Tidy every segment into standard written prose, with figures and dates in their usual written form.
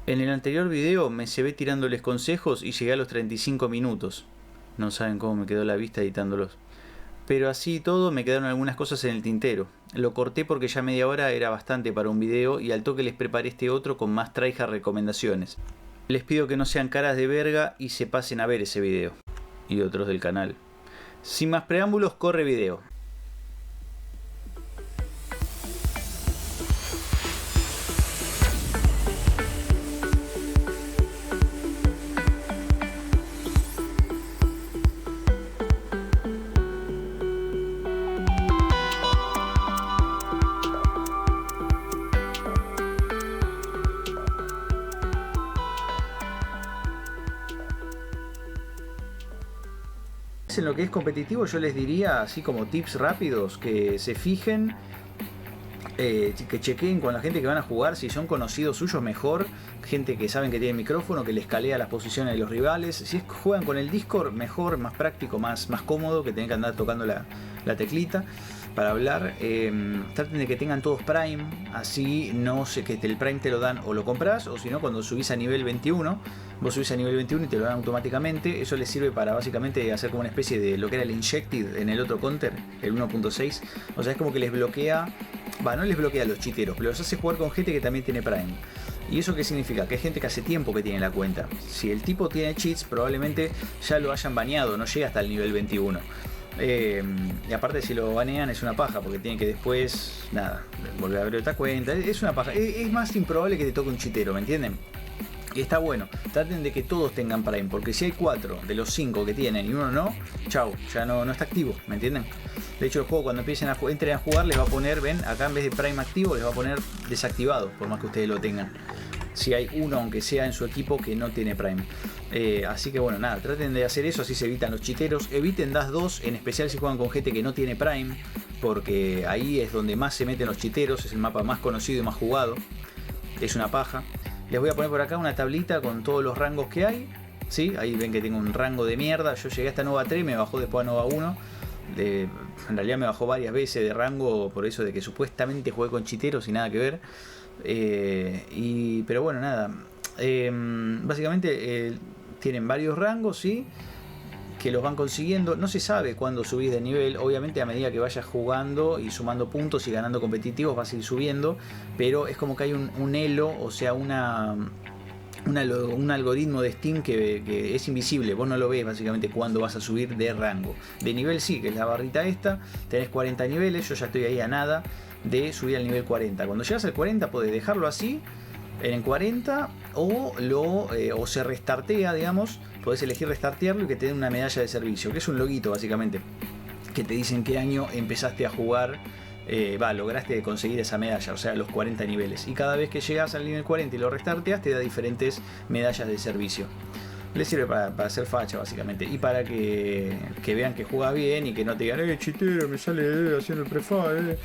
En el anterior video me llevé tirándoles consejos y llegué a los 35 minutos. No saben cómo me quedó la vista editándolos. Pero así y todo me quedaron algunas cosas en el tintero. Lo corté porque ya media hora era bastante para un video y al toque les preparé este otro con más tryhard recomendaciones. Les pido que no sean caras de verga y se pasen a ver ese video. Y otros del canal. Sin más preámbulos, corre video. En lo que es competitivo yo les diría, así como tips rápidos, que se fijen, que chequeen con la gente que van a jugar, si son conocidos suyos mejor, gente que saben que tiene micrófono, que les calea las posiciones de los rivales. Si juegan con el Discord, mejor, más práctico, más cómodo que tener que andar tocando la teclita para hablar. Traten de que tengan todos Prime, así no sé, que el Prime te lo dan o lo compras, o si no, cuando subís a nivel 21, vos subís a nivel 21 y te lo dan automáticamente. Eso les sirve para básicamente hacer como una especie de lo que era el Injected en el otro counter, el 1.6. O sea, es como que les bloquea, no les bloquea a los chiteros, pero los hace jugar con gente que también tiene Prime. ¿Y eso qué significa? Que hay gente que hace tiempo que tiene la cuenta. Si el tipo tiene cheats, probablemente ya lo hayan baneado, no llega hasta el nivel 21. Y aparte, si lo banean es una paja, porque tiene que después, volver a abrir otra cuenta. Es una paja. Es más improbable que te toque un chitero, ¿me entienden? Y está bueno, traten de que todos tengan Prime, porque si hay 4 de los 5 que tienen y uno no, chau, ya no está activo, ¿me entienden? De hecho, el juego cuando entren a jugar les va a poner, ven, acá en vez de Prime activo les va a poner desactivado, por más que ustedes lo tengan. Si hay uno, aunque sea en su equipo, que no tiene Prime. Así que bueno, traten de hacer eso, así se evitan los chiteros. Eviten DAS 2, en especial si juegan con gente que no tiene Prime, porque ahí es donde más se meten los chiteros, es el mapa más conocido y más jugado. Es una paja. Les voy a poner por acá una tablita con todos los rangos que hay. ¿Sí? Ahí ven que tengo un rango de mierda. Yo llegué hasta Nova 3, me bajó después a Nova 1. En realidad me bajó varias veces de rango por eso de que supuestamente jugué con chiteros y nada que ver. Pero bueno, básicamente tienen varios rangos, ¿sí? Que los van consiguiendo. No se sabe cuándo subís de nivel. Obviamente a medida que vayas jugando y sumando puntos y ganando competitivos vas a ir subiendo. Pero es como que hay un elo, o sea, un algoritmo de Steam que es invisible. Vos no lo ves básicamente cuándo vas a subir de rango. De nivel sí, que es la barrita esta. Tenés 40 niveles, yo ya estoy ahí a nada de subir al nivel 40. Cuando llegas al 40 podés dejarlo así en 40 o se restartea, digamos. Podés elegir restartearlo y que te den una medalla de servicio, que es un loguito básicamente, que te dicen qué año empezaste a jugar, lograste conseguir esa medalla, o sea, los 40 niveles. Y cada vez que llegas al nivel 40 y lo restarteas, te da diferentes medallas de servicio. Les sirve para hacer facha básicamente, y para que vean que juegas bien y que no te digan, chitero, me sale haciendo el prefire.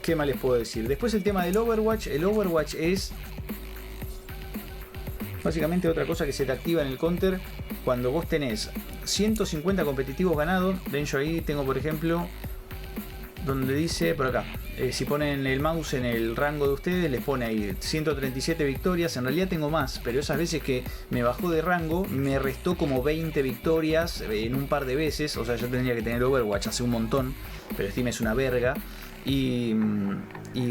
¿Qué más les puedo decir? Después el tema del Overwatch. El Overwatch es básicamente otra cosa que se te activa en el counter cuando vos tenés 150 competitivos ganados. Ven, yo ahí tengo, por ejemplo, donde dice, por acá, si ponen el mouse en el rango de ustedes, les pone ahí 137 victorias. En realidad tengo más, pero esas veces que me bajó de rango, me restó como 20 victorias en un par de veces. O sea, yo tendría que tener Overwatch hace un montón, pero Steam es una verga. Y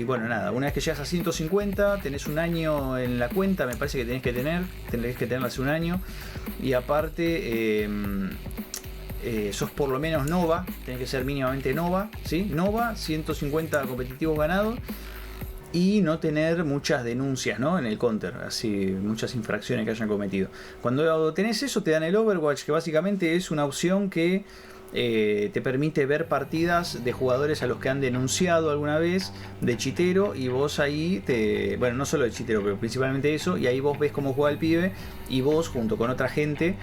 bueno, una vez que llegas a 150, tenés un año en la cuenta, me parece que tenés que tenerla hace un año. Y aparte, sos por lo menos Nova, tenés que ser mínimamente Nova, ¿sí? Nova, 150 competitivos ganados. Y no tener muchas denuncias, ¿no? En el counter, así, muchas infracciones que hayan cometido. Cuando tenés eso, te dan el Overwatch, que básicamente es una opción que te permite ver partidas de jugadores a los que han denunciado alguna vez de chitero, y vos ahí bueno, no solo de chitero, pero principalmente eso, y ahí vos ves cómo juega el pibe y vos junto con otra gente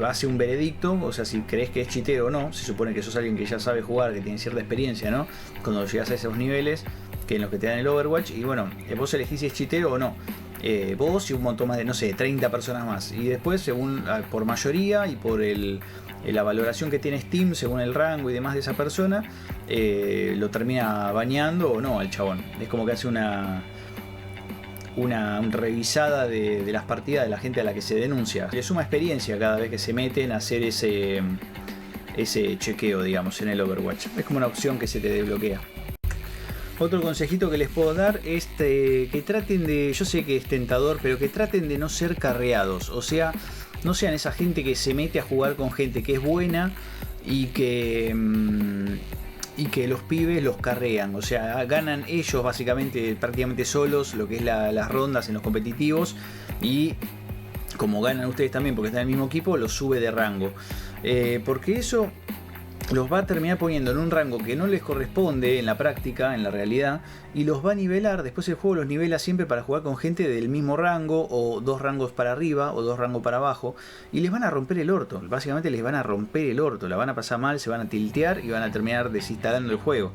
hace un veredicto. O sea, si crees que es chitero o no. Se supone que sos alguien que ya sabe jugar, que tiene cierta experiencia, ¿no? Cuando llegas a esos niveles que en los que te dan el Overwatch, y bueno, vos elegís si es chitero o no. Vos y un montón más de, no sé, 30 personas más, y después según por mayoría y por la valoración que tiene Steam según el rango y demás de esa persona, lo termina bañando o no al chabón. Es como que hace una una revisada de las partidas de la gente a la que se denuncia. Le suma experiencia cada vez que se meten a hacer ese chequeo, digamos, en el Overwatch. Es como una opción que se te desbloquea. Otro consejito que les puedo dar es que traten de, yo sé que es tentador, pero que traten de no ser carreados. O sea, no sean esa gente que se mete a jugar con gente que es buena y que los pibes los carrean. O sea, ganan ellos básicamente prácticamente solos lo que es las rondas en los competitivos, y como ganan ustedes también porque están en el mismo equipo, los sube de rango. Porque eso los va a terminar poniendo en un rango que no les corresponde en la práctica, en la realidad, y los va a nivelar. Después el juego los nivela siempre para jugar con gente del mismo rango, o 2 rangos para arriba, o 2 rangos para abajo, y les van a romper el orto. Básicamente les van a romper el orto, la van a pasar mal, se van a tiltear y van a terminar desinstalando el juego.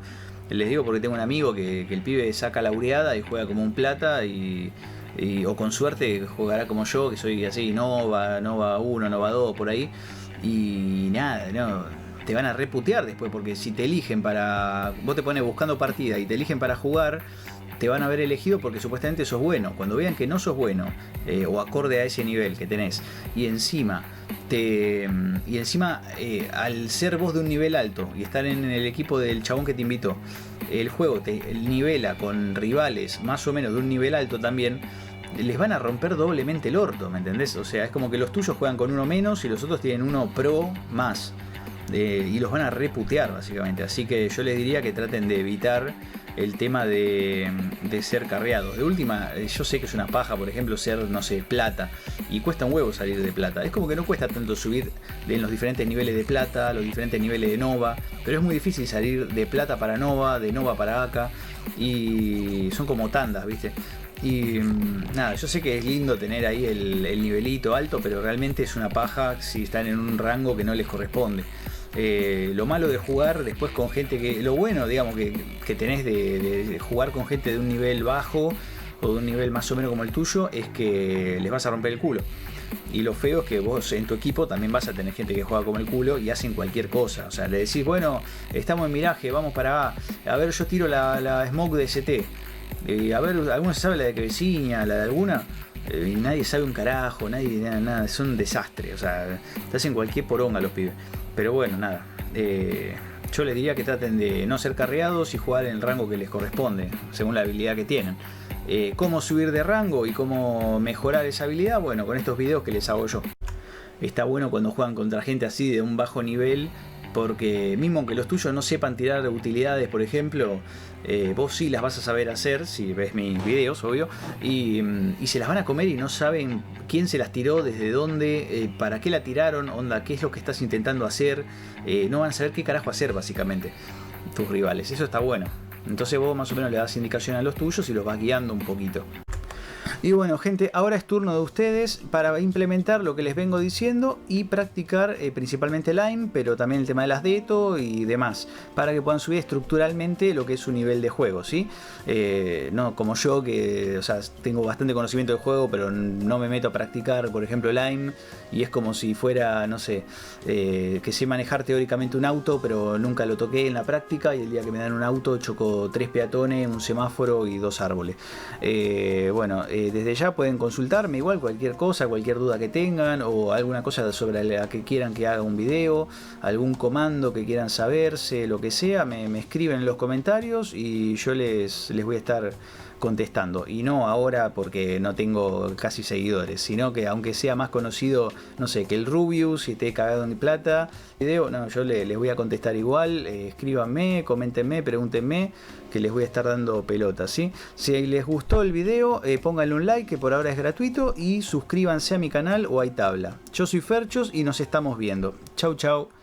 Les digo porque tengo un amigo que el pibe saca laureada y juega como un plata, o con suerte jugará como yo, que soy así, Nova 1, Nova 2, por ahí, y nada, no, te van a reputear después, porque si te eligen para... Vos te pones buscando partida y te eligen para jugar, te van a haber elegido porque supuestamente sos bueno. Cuando vean que no sos bueno, o acorde a ese nivel que tenés, y encima al ser vos de un nivel alto y estar en el equipo del chabón que te invitó, el juego te nivela con rivales más o menos de un nivel alto también, les van a romper doblemente el orto, ¿me entendés? O sea, es como que los tuyos juegan con uno menos y los otros tienen uno pro más. Y los van a reputear básicamente. Así que yo les diría que traten de evitar el tema de ser carreados. De última, yo sé que es una paja, por ejemplo, ser, no sé, plata, y cuesta un huevo salir de plata. Es como que no cuesta tanto subir en los diferentes niveles de plata, los diferentes niveles de Nova, pero es muy difícil salir de plata para Nova, de Nova para AK, y son como tandas, ¿viste? Y nada, yo sé que es lindo tener ahí el nivelito alto, pero realmente es una paja si están en un rango que no les corresponde. Lo malo de jugar después con gente que... Lo bueno, digamos, que tenés de jugar con gente de un nivel bajo o de un nivel más o menos como el tuyo, es que les vas a romper el culo. Y lo feo es que vos en tu equipo también vas a tener gente que juega como el culo y hacen cualquier cosa. O sea, le decís, bueno, estamos en miraje, vamos para A ver, yo tiro la smoke de ST. A ver, ¿alguno sabe la de Creciña, la de alguna? Y nadie sabe un carajo, nadie, nada, es un desastre. O sea, te hacen cualquier poronga los pibes. Pero bueno, nada. Yo les diría que traten de no ser carreados y jugar en el rango que les corresponde, según la habilidad que tienen. ¿Cómo subir de rango y cómo mejorar esa habilidad? Bueno, con estos videos que les hago yo. Está bueno cuando juegan contra gente así de un bajo nivel, porque mismo aunque los tuyos no sepan tirar utilidades, por ejemplo, vos sí las vas a saber hacer, si ves mis videos, obvio, y se las van a comer y no saben quién se las tiró, desde dónde, para qué la tiraron, onda, qué es lo que estás intentando hacer, no van a saber qué carajo hacer básicamente tus rivales. Eso está bueno. Entonces vos más o menos le das indicación a los tuyos y los vas guiando un poquito. Y bueno, gente, ahora es turno de ustedes para implementar lo que les vengo diciendo y practicar principalmente Lime, pero también el tema de las Deto y demás, para que puedan subir estructuralmente lo que es su nivel de juego, ¿sí? No como yo, que o sea, tengo bastante conocimiento del juego, pero no me meto a practicar, por ejemplo, Lime, y es como si fuera, no sé, que sé manejar teóricamente un auto, pero nunca lo toqué en la práctica, y el día que me dan un auto choco 3 peatones, un semáforo y 2 árboles. Bueno, desde ya pueden consultarme igual cualquier cosa, cualquier duda que tengan, o alguna cosa sobre la que quieran que haga un video, algún comando que quieran saberse, lo que sea, me escriben en los comentarios y yo les voy a estar contestando. Y no ahora porque no tengo casi seguidores, sino que aunque sea más conocido, no sé, que el Rubius y esté cagado en plata, video, no, yo les voy a contestar igual. Escríbanme, coméntenme, pregúntenme, que les voy a estar dando pelota, ¿sí? Si les gustó el video, pónganle un like, que por ahora es gratuito, y suscríbanse a mi canal o a iTabla. Yo soy Ferchos y nos estamos viendo. Chau, chau.